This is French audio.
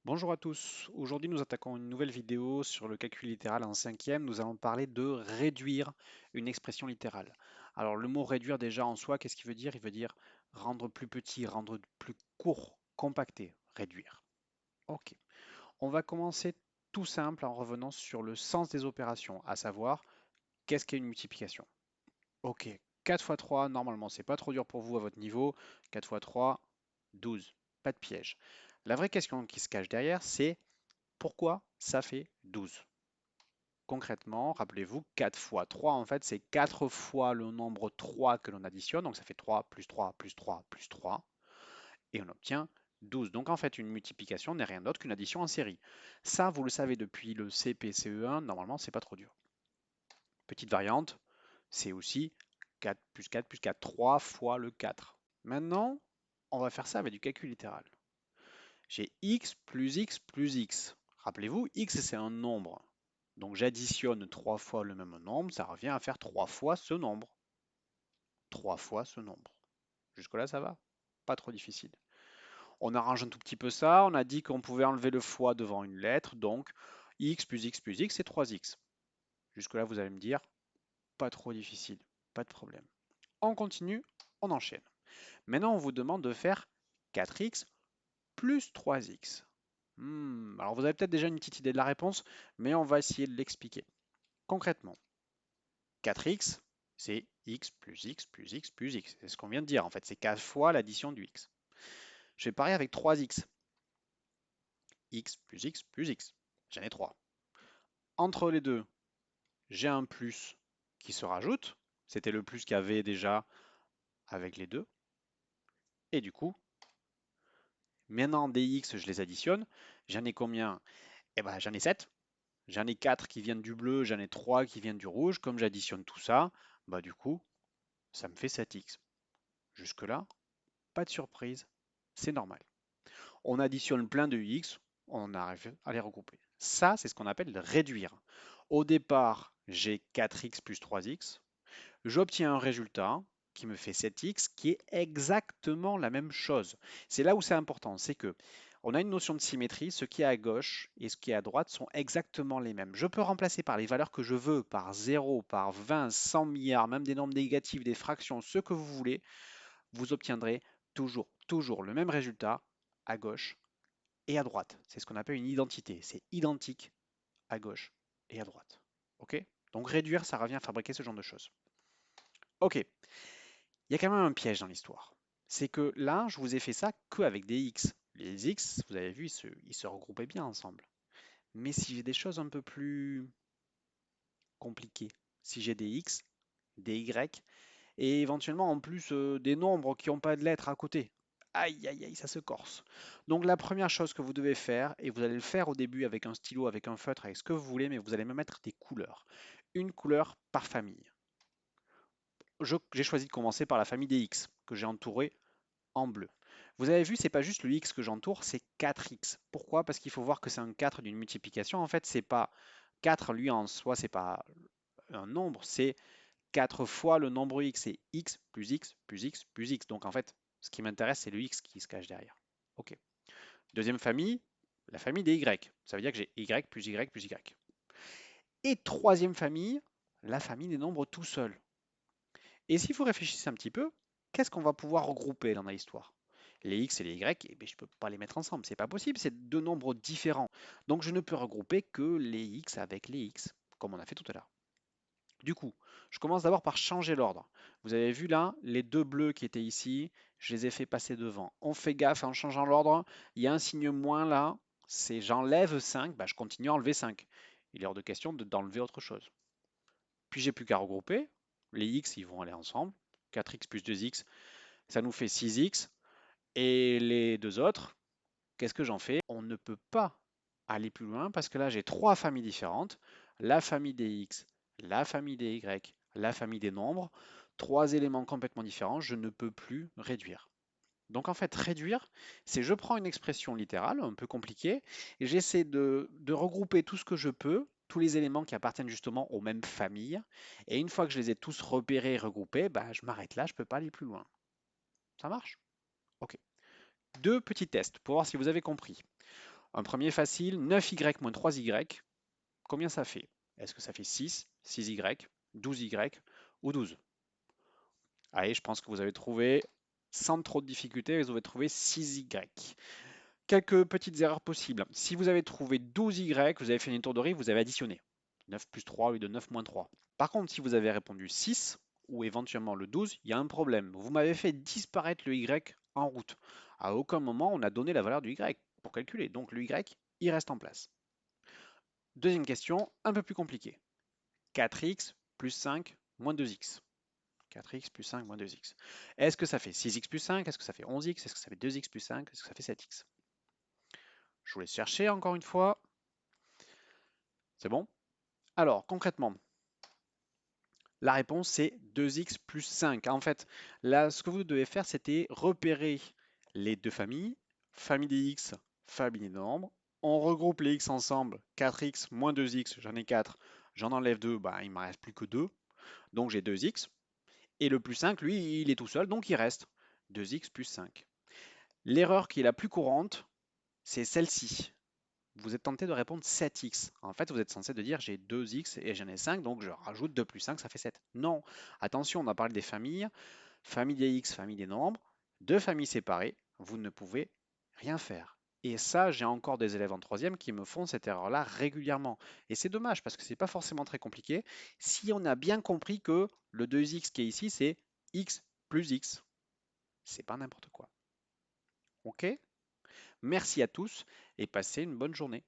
Bonjour à tous, aujourd'hui nous attaquons une nouvelle vidéo sur le calcul littéral en cinquième. Nous allons parler de réduire une expression littérale. Alors le mot réduire déjà en soi, qu'est-ce qu'il veut dire? Il veut dire rendre plus petit, rendre plus court, compacter, réduire. Ok, on va commencer tout simple en revenant sur le sens des opérations, à savoir qu'est-ce qu'est une multiplication. Ok, 4 fois 3, normalement c'est pas trop dur pour vous à votre niveau. 4 fois 3, 12, pas de piège. La vraie question qui se cache derrière, c'est pourquoi ça fait 12? Concrètement, rappelez-vous, 4 fois 3, en fait, c'est 4 fois le nombre 3 que l'on additionne. Donc ça fait 3 plus 3 plus 3 plus 3. Et on obtient 12. Donc en fait, une multiplication n'est rien d'autre qu'une addition en série. Ça, vous le savez depuis le CP-CE1, normalement, c'est pas trop dur. Petite variante, c'est aussi 4 plus 4 plus 4, 3 fois le 4. Maintenant, on va faire ça avec du calcul littéral. J'ai x plus x plus x. Rappelez-vous, x c'est un nombre. Donc j'additionne 3 fois le même nombre, ça revient à faire 3 fois ce nombre. 3 fois ce nombre. Jusque-là, ça va? Pas trop difficile. On arrange un tout petit peu ça, on a dit qu'on pouvait enlever le fois devant une lettre, donc x plus x plus x, c'est 3x. Jusque-là, vous allez me dire, pas trop difficile, pas de problème. On continue, on enchaîne. Maintenant, on vous demande de faire 4x plus 3x. Alors vous avez peut-être déjà une petite idée de la réponse, mais on va essayer de l'expliquer. Concrètement, 4x, c'est x plus x plus x plus x. C'est ce qu'on vient de dire en fait, c'est 4 fois l'addition du x. Je vais pareil avec 3x. X plus x plus x. J'en ai 3. Entre les deux, j'ai un plus qui se rajoute. C'était le plus qu'il y avait déjà avec les deux. Et du coup, maintenant des x, je les additionne. J'en ai combien? Eh ben, j'en ai 7. J'en ai 4 qui viennent du bleu, j'en ai 3 qui viennent du rouge. Comme j'additionne tout ça, bah du coup, ça me fait 7x. Jusque-là, pas de surprise, c'est normal. On additionne plein de x, on arrive à les regrouper. Ça, c'est ce qu'on appelle réduire. Au départ, j'ai 4x plus 3x. J'obtiens un résultat qui me fait 7x, qui est exactement la même chose. C'est là où c'est important, c'est que on a une notion de symétrie, ce qui est à gauche et ce qui est à droite sont exactement les mêmes. Je peux remplacer par les valeurs que je veux, par 0, par 20, 100 milliards, même des nombres négatifs, des fractions, ce que vous voulez, vous obtiendrez toujours le même résultat à gauche et à droite. C'est ce qu'on appelle une identité. C'est identique à gauche et à droite. OK? Donc réduire, ça revient à fabriquer ce genre de choses. OK. Il y a quand même un piège dans l'histoire. C'est que là, je vous ai fait ça qu'avec des x. Les x, vous avez vu, ils se regroupaient bien ensemble. Mais si j'ai des choses un peu plus compliquées, si j'ai des x, des y, et éventuellement en plus des nombres qui n'ont pas de lettres à côté. Aïe, aïe, aïe, ça se corse. Donc la première chose que vous devez faire, et vous allez le faire au début avec un stylo, avec un feutre, avec ce que vous voulez, mais vous allez me mettre des couleurs. Une couleur par famille. J'ai choisi de commencer par la famille des X, que j'ai entouré en bleu. Vous avez vu, c'est pas juste le X que j'entoure, c'est 4X. Pourquoi? Parce qu'il faut voir que c'est un 4 d'une multiplication. En fait, c'est pas 4 lui en soi, c'est pas un nombre, c'est 4 fois le nombre x, c'est x plus x plus x plus x. Donc en fait, ce qui m'intéresse, c'est le x qui se cache derrière. Ok. Deuxième famille, la famille des y. Ça veut dire que j'ai y plus y plus y. Et troisième famille, la famille des nombres tout seuls. Et si vous réfléchissez un petit peu, qu'est-ce qu'on va pouvoir regrouper dans l'histoire? Les x et les y, eh bien, je ne peux pas les mettre ensemble, c'est pas possible, c'est deux nombres différents. Donc je ne peux regrouper que les x avec les x, comme on a fait tout à l'heure. Du coup, je commence d'abord par changer l'ordre. Vous avez vu là, les deux bleus qui étaient ici, je les ai fait passer devant. On fait gaffe en changeant l'ordre, il y a un signe moins là, c'est j'enlève 5, bah, je continue à enlever 5. Il est hors de question d'enlever autre chose. Puis j'ai plus qu'à regrouper, les x ils vont aller ensemble, 4x plus 2x, ça nous fait 6x, et les deux autres, qu'est-ce que j'en fais? On ne peut pas aller plus loin parce que là j'ai trois familles différentes, la famille des x, la famille des y, la famille des nombres, trois éléments complètement différents, je ne peux plus réduire. Donc en fait, réduire, c'est je prends une expression littérale, un peu compliquée, et j'essaie de regrouper tout ce que je peux, tous les éléments qui appartiennent justement aux mêmes familles, et une fois que je les ai tous repérés et regroupés, bah, je m'arrête là, je ne peux pas aller plus loin. Ça marche? Ok. Deux petits tests pour voir si vous avez compris. Un premier facile, 9y moins 3y, combien ça fait? Est-ce que ça fait 6, 6y, 12y ou 12? Allez, je pense que vous avez trouvé, sans trop de difficulté, vous avez trouvé 6y. Quelques petites erreurs possibles. Si vous avez trouvé 12y, vous avez fait une étourderie, vous avez additionné. 9 plus 3 au lieu de 9 moins 3. Par contre, si vous avez répondu 6 ou éventuellement le 12, il y a un problème. Vous m'avez fait disparaître le y en route. À aucun moment, on a donné la valeur du y pour calculer. Donc le y, il reste en place. Deuxième question, un peu plus compliquée. 4x plus 5 moins 2x. 4x plus 5 moins 2x. Est-ce que ça fait 6x plus 5? Est-ce que ça fait 11x? Est-ce que ça fait 2x plus 5? Est-ce que ça fait 7x? Je vous laisse chercher encore une fois. C'est bon? Alors, concrètement, la réponse c'est 2x plus 5. En fait, là, ce que vous devez faire, c'était repérer les deux familles, famille des x, famille des nombres. On regroupe les x ensemble, 4x moins 2x, j'en ai 4, j'en enlève 2, bah, il ne me reste plus que 2, donc j'ai 2x. Et le plus 5, lui, il est tout seul, donc il reste 2x plus 5. L'erreur qui est la plus courante, c'est celle-ci. Vous êtes tenté de répondre 7x. En fait, vous êtes censé de dire j'ai 2x et j'en ai 5, donc je rajoute 2 plus 5, ça fait 7. Non, attention, on a parlé des familles, famille des x, famille des nombres, deux familles séparées, vous ne pouvez rien faire. Et ça, j'ai encore des élèves en troisième qui me font cette erreur-là régulièrement. Et c'est dommage parce que c'est pas forcément très compliqué si on a bien compris que le 2x qui est ici, c'est x plus x. C'est pas n'importe quoi. Ok? Merci à tous et passez une bonne journée.